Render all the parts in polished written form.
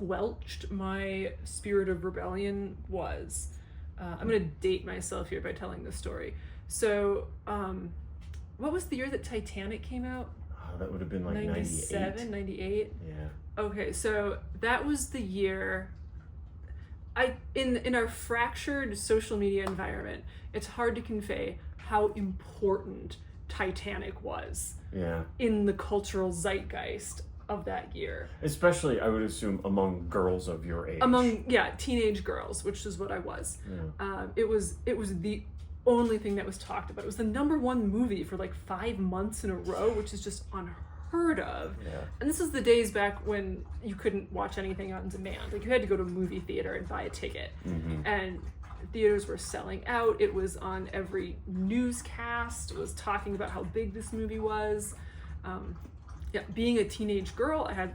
squelched my spirit of rebellion was, I'm going to date myself here by telling this story. So, what was the year that Titanic came out? Oh, that would have been like 97, 98? Yeah. Okay, so that was the year. In our fractured social media environment, it's hard to convey how important Titanic was in the cultural zeitgeist of that year. Especially, I would assume, among girls of your age. Teenage girls, which is what I was. Yeah. It was the only thing that was talked about. It was the #1 movie for like 5 months in a row, which is just unheard of. Yeah. And this is the days back when you couldn't watch anything on demand. Like, you had to go to a movie theater and buy a ticket. Mm-hmm. And theaters were selling out. It was on every newscast. It was talking about how big this movie was. Being a teenage girl, I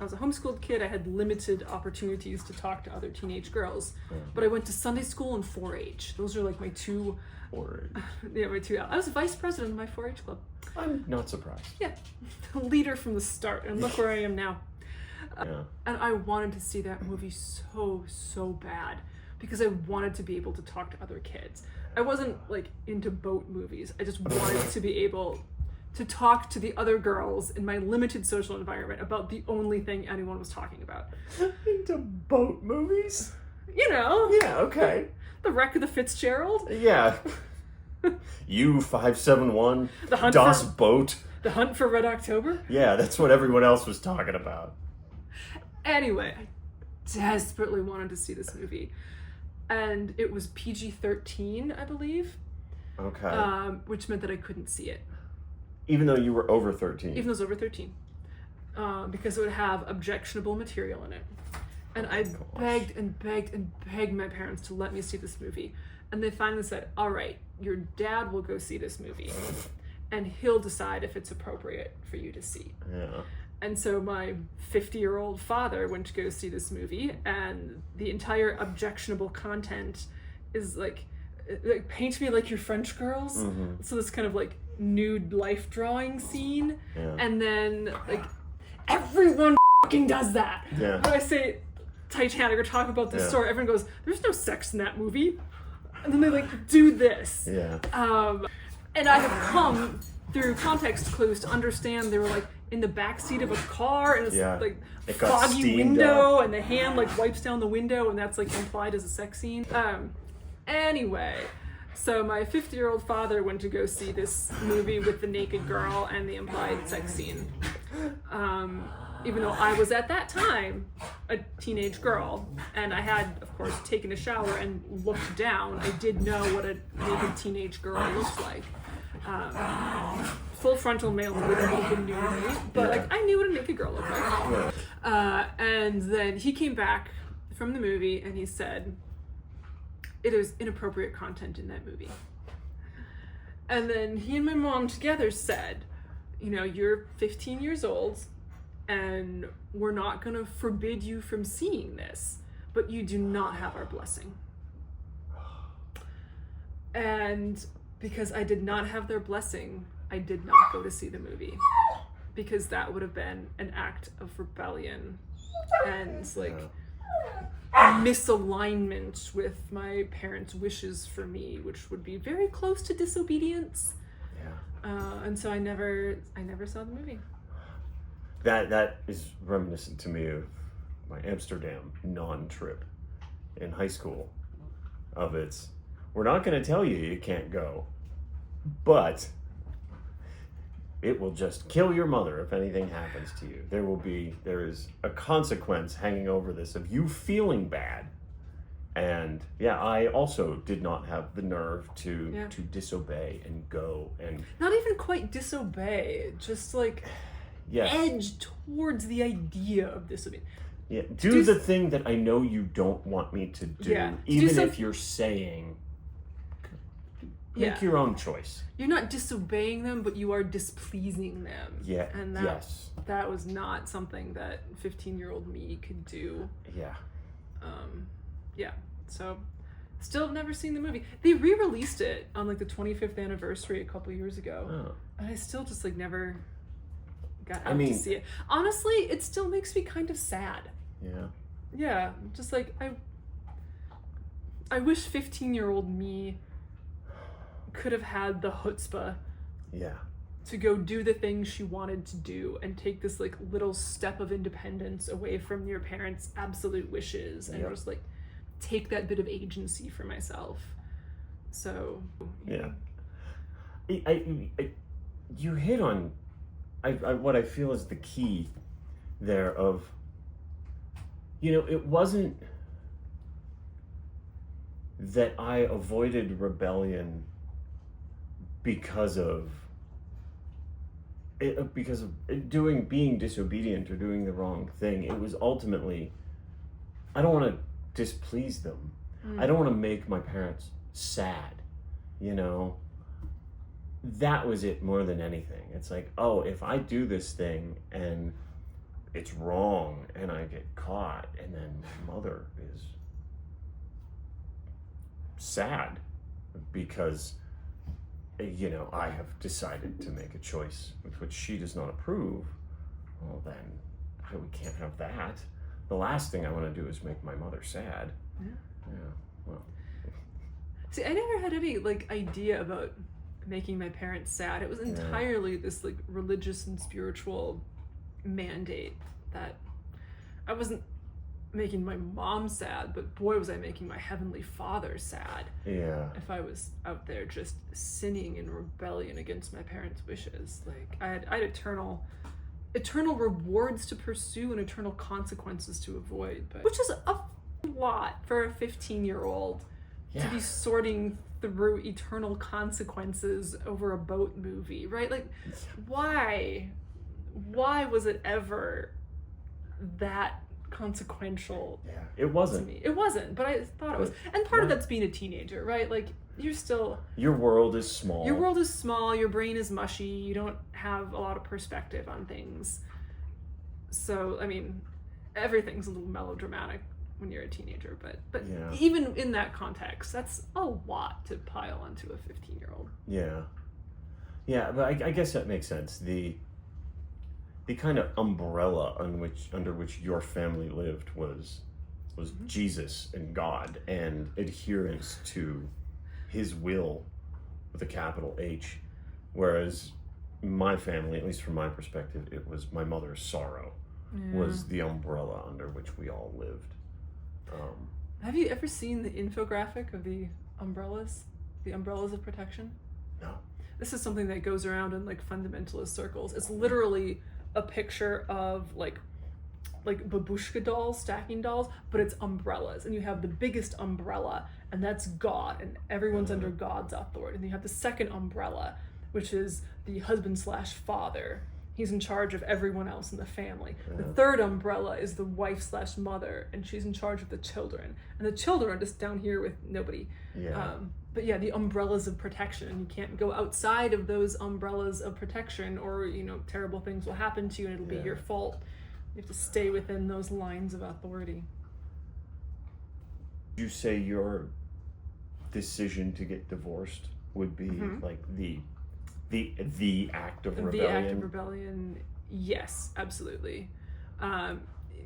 was a homeschooled kid. I had limited opportunities to talk to other teenage girls, but I went to Sunday school and 4-H. Those are like my two. 4-H. My two. I was vice president of my 4-H club. I'm not surprised. Yeah, leader from the start, and look where I am now. And I wanted to see that movie so bad because I wanted to be able to talk to other kids. I wasn't like into boat movies. I just wanted to be able to talk to the other girls in my limited social environment about the only thing anyone was talking about. Into boat movies? You know. Yeah, okay. The Wreck of the Fitzgerald? Yeah. U-571, the hunt Das for, Boat. The Hunt for Red October? Yeah, that's what everyone else was talking about. Anyway, I desperately wanted to see this movie. And it was PG-13, I believe. Okay. Which meant that I couldn't see it. Even though you were over 13? Even though I was over 13. Because it would have objectionable material in it. And I begged and begged and begged my parents to let me see this movie. And they finally said, all right, your dad will go see this movie. And he'll decide if it's appropriate for you to see. Yeah. And so my 50-year-old father went to go see this movie, and the entire objectionable content is like paint me like your French girls. Mm-hmm. So this kind of like nude life drawing scene. Yeah. And then like everyone fucking does that. Yeah. When I say Titanic or talk about this story, everyone goes, there's no sex in that movie. And then they like do this. Yeah. And I have come through context clues to understand they were like in the backseat of a car and it's like it foggy window and the hand like wipes down the window and that's like implied as a sex scene. Anyway, so my 50-year-old father went to go see this movie with the naked girl and the implied sex scene. Even though I was at that time a teenage girl and I had, of course, taken a shower and looked down, I did know what a naked teenage girl looks like. Full frontal male with an open nudity, but like I knew what a naked girl looked like. And then he came back from the movie and he said, it is inappropriate content in that movie. And then he and my mom together said, you know, you're 15 years old and we're not going to forbid you from seeing this, but you do not have our blessing. And because I did not have their blessing, I did not go to see the movie. Because that would have been an act of rebellion and like misalignment with my parents' wishes for me, which would be very close to disobedience. Yeah. And so I never saw the movie. That is reminiscent to me of my Amsterdam non-trip in high school. We're not going to tell you can't go, but it will just kill your mother if anything happens to you. There is a consequence hanging over this of you feeling bad. And I also did not have the nerve to disobey and go and not even quite disobey, just like edge towards the idea of disobedience. Yeah, do the thing that I know you don't want me to do, even if you're saying make your own choice. You're not disobeying them, but you are displeasing them. Yeah. And that was not something that 15-year-old me could do. Yeah. So still have never seen the movie. They re-released it on like the 25th anniversary a couple years ago. Oh. And I still just like never got out to see it. Honestly, it still makes me kind of sad. Yeah. yeah, just like I wish 15-year-old me could have had the chutzpah Yeah. to go do the things she wanted to do and take this like little step of independence away from your parents' absolute wishes and just like take that bit of agency for myself. So yeah. You hit on what I feel is the key there of, it wasn't that I avoided rebellion because of being disobedient or doing the wrong thing. It was ultimately, I don't want to displease them. I don't want to make my parents sad, That was it more than anything. It's like, oh, if I do this thing and it's wrong and I get caught and then my mother is sad because I have decided to make a choice with which she does not approve, well then we can't have that. The last thing I want to do is make my mother sad. Well, see, I never had any like idea about making my parents sad. It was entirely this like religious and spiritual mandate that I wasn't making my mom sad, but boy was I making my heavenly Father sad. Yeah. If I was out there just sinning in rebellion against my parents' wishes. Like I had eternal rewards to pursue and eternal consequences to avoid, but which is a lot for a 15-year-old to be sorting through eternal consequences over a boat movie, right? Like why was it ever that consequential? It wasn't. To me. It wasn't, but I thought it was. And part of that's being a teenager, right? Like you're still, your world is small. Your brain is mushy. You don't have a lot of perspective on things. So I mean, everything's a little melodramatic when you're a teenager, but even in that context, that's a lot to pile onto a 15-year-old. Yeah, but I guess that makes sense. The kind of umbrella under which your family lived was Jesus and God and adherence to his will with a capital H, whereas my family, at least from my perspective, it was my mother's sorrow was the umbrella under which we all lived. Have you ever seen the infographic of the umbrellas of protection? No. This is something that goes around in like fundamentalist circles. It's literally a picture of like babushka dolls, stacking dolls, but it's umbrellas, and you have the biggest umbrella, and that's God, and everyone's under God's authority. And you have the second umbrella, which is the husband/father. He's in charge of everyone else in the family. The third umbrella is the wife/mother, and she's in charge of the children. And the children are just down here with nobody. But the umbrellas of protection, and you can't go outside of those umbrellas of protection, or terrible things will happen to you, and it'll be your fault. You have to stay within those lines of authority. You say your decision to get divorced would be like the act of rebellion? The act of rebellion, yes, absolutely.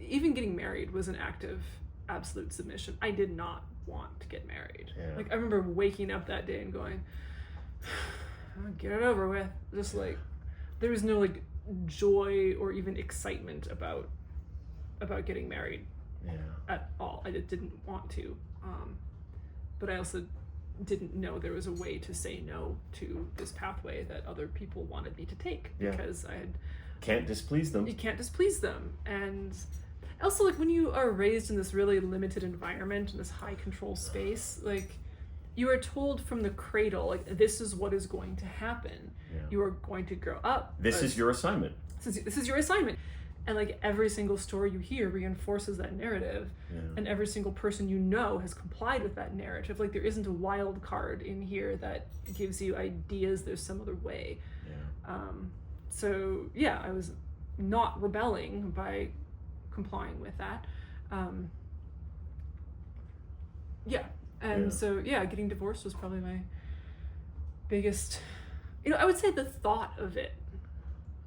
Even getting married was an act of absolute submission. I did not want to get married. Like I remember waking up that day and going, get it over with. Just like there was no like joy or even excitement about getting married at all. I just didn't want to. But I also didn't know there was a way to say no to this pathway that other people wanted me to take, because can't displease them. You can't displease them. And also, like, when you are raised in this really limited environment, in this high control space, like, you are told from the cradle, like, this is what is going to happen. You are going to grow up. This is your assignment. This is your assignment. And like every single story you hear reinforces that narrative, and every single person you know has complied with that narrative. Like there isn't a wild card in here that gives you ideas there's some other way. So I was not rebelling by complying with that. So getting divorced was probably my biggest, I would say the thought of it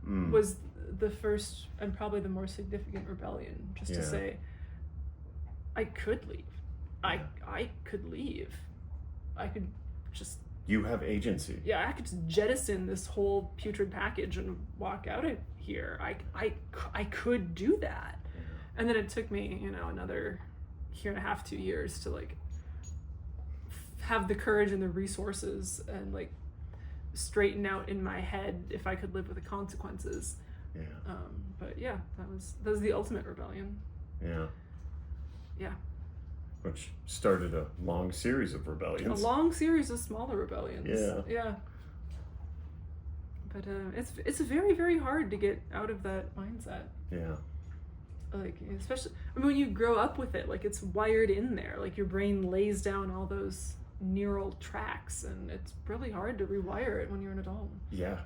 was the first and probably the more significant rebellion, just to say, I could leave. I could leave. I could just... You have agency. Yeah, I could just jettison this whole putrid package and walk out of here. I could do that. Yeah. And then it took me, another year and a half, 2 years to like have the courage and the resources and like straighten out in my head if I could live with the consequences. Yeah. But yeah, that was the ultimate rebellion. Yeah. Yeah. Which started a long series of rebellions. A long series of smaller rebellions. Yeah. Yeah. But it's very, very hard to get out of that mindset. Yeah. Like, especially, when you grow up with it, like, it's wired in there. Like, your brain lays down all those neural tracks, and it's really hard to rewire it when you're an adult. Yeah.